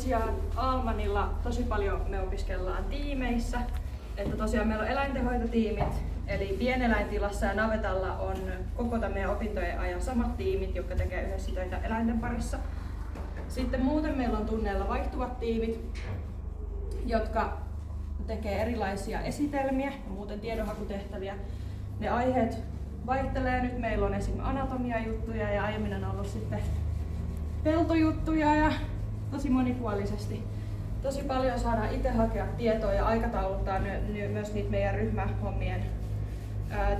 tosiaan Almanilla tosi paljon me opiskellaan tiimeissä. Että tosiaan meillä on eläintenhoitotiimit, eli pieneläintilassa ja navetalla on koko tämän meidän opintojen ajan samat tiimit, jotka tekee yhdessä töitä eläinten parissa. Sitten muuten meillä on tunneilla vaihtuvat tiimit, jotka tekee erilaisia esitelmiä ja muuten tiedonhakutehtäviä. Ne aiheet vaihtelee. Nyt meillä on esimerkiksi anatomiajuttuja ja aiemmin on ollut sitten peltojuttuja ja tosi monipuolisesti. Tosi paljon saadaan itse hakea tietoa ja aikatauluttaa myös niitä meidän ryhmähommien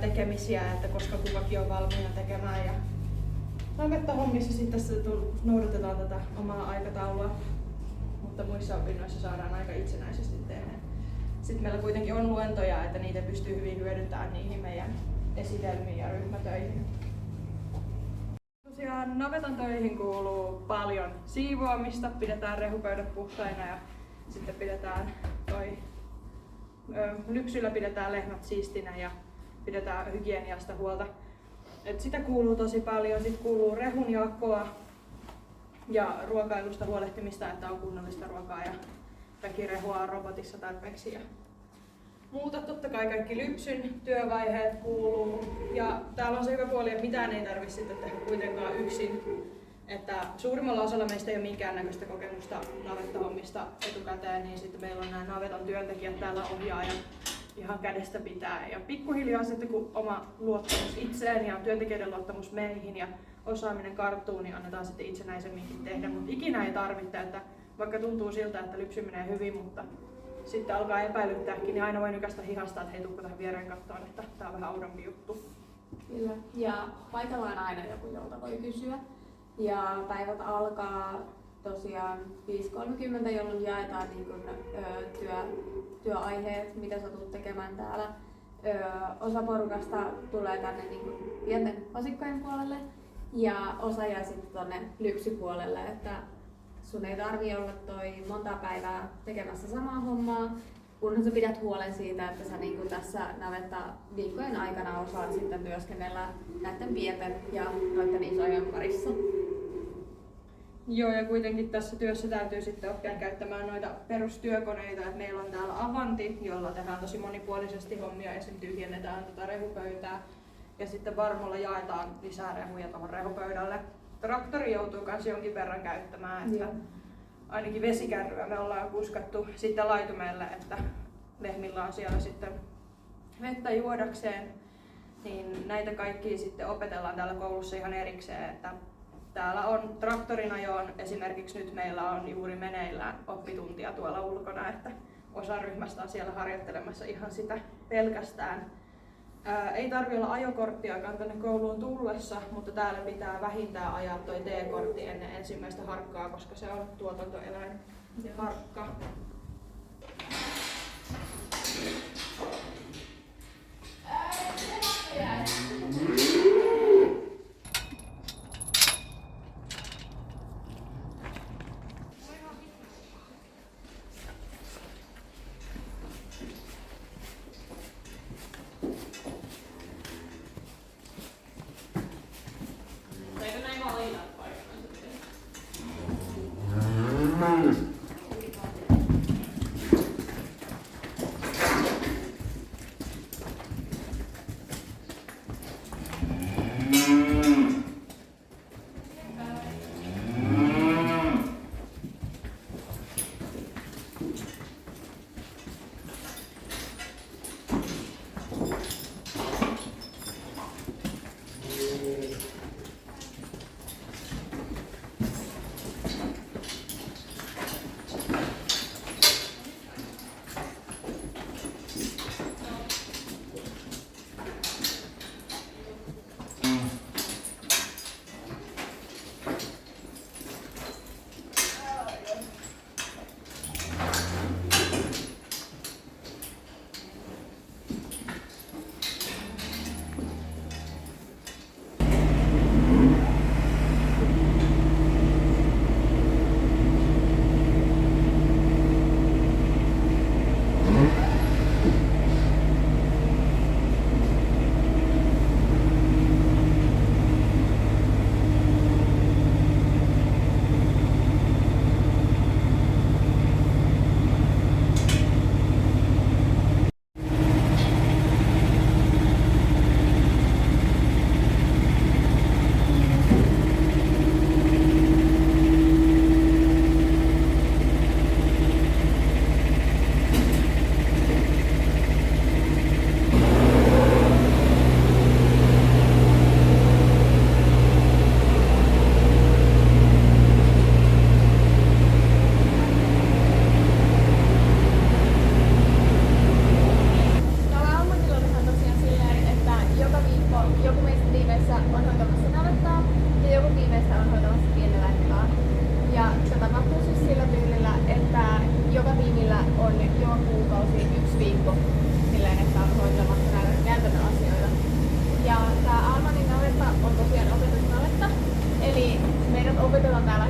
tekemisiä, että koska kukakin on valmiina tekemään. Ja navettahommissa sitten tässä noudatetaan tätä omaa aikataulua, mutta muissa opinnoissa saadaan aika itsenäisesti tehdä. Sitten meillä kuitenkin on luentoja, että niitä pystyy hyvin hyödyntämään niihin meidän esitelmiin ja ryhmätöihin. Tosiaan navetan töihin kuuluu paljon siivoamista, pidetään rehupöydät puhtaina ja sitten pidetään lypsyllä pidetään lehmät siistinä ja pidetään hygieniasta huolta. Et sitä kuuluu tosi paljon. Sitten kuuluu rehunjakoa ja ruokailusta huolehtimista, että on kunnollista ruokaa ja väkirehua on robotissa tarpeeksi. Ja muuta totta kai kaikki lypsyn työvaiheet kuuluu. Ja täällä on se hyvä puoli, että mitään ei tarvitse sitten tehdä kuitenkaan yksin. Että suurimmalla osalla meistä ei ole minkäännäköistä kokemusta navettahommista etukäteen, niin sitten meillä on nämä navetan työntekijät täällä ohjaa ja ihan kädestä pitää. Ja pikkuhiljaa sitten kun oma luottamus itseen ja työntekijöiden luottamus meihin ja osaaminen karttuu, niin annetaan sitten itsenäisemminkin tehdä. Mutta ikinä ei tarvitse, että vaikka tuntuu siltä, että lypsy menee hyvin, mutta sitten alkaa epäilyttääkin, niin aina voi nykästä hihasta, että hei, tukko tähän viereen kattoon, että tää on vähän oudompi juttu. Kyllä. Ja paikalla on aina joku, jolta voi kysyä. Ja päivät alkaa tosiaan 5.30, jolloin jaetaan niin kun, työaiheet, mitä sä tulet tekemään täällä. Osa porukasta tulee tänne niin kun pienten vasikkojen puolelle ja osa jää sitten tuonne lypsypuolelle. Että sun ei tarvii olla monta päivää tekemässä samaa hommaa, kunhan sä pidät huolen siitä, että sä niin tässä navetta viikkojen aikana osaat sitten työskennellä näiden pienten ja noiden isojen parissa. Joo, ja kuitenkin tässä työssä täytyy sitten oppia käyttämään noita perustyökoneita. Et meillä on täällä Avanti, jolla tehdään tosi monipuolisesti hommia, esimerkiksi tyhjennetään rehupöytää ja sitten varmolla jaetaan lisää rehuja tuohon rehupöydälle. Traktori joutuu myös jonkin verran käyttämään, että ainakin vesikärryä me ollaan kuskattu sitten laitumelle, että lehmillä on siellä sitten vettä juodakseen. Niin näitä kaikkia sitten opetellaan täällä koulussa ihan erikseen. Että täällä on traktorin ajoon, esimerkiksi nyt meillä on juuri meneillään oppituntia tuolla ulkona, että osa ryhmästä on siellä harjoittelemassa ihan sitä pelkästään. Ei tarvitse olla ajokorttiakaan tänne kouluun tullessa, mutta täällä pitää vähintään ajaa toi T-kortti ennen ensimmäistä harkkaa, koska se on tuotantoeläin harkka.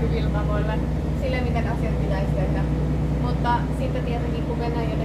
hyvillä tavoilla sille, miten asiat pitäisi tehdä. Mutta sitten tietenkin kun mennään jo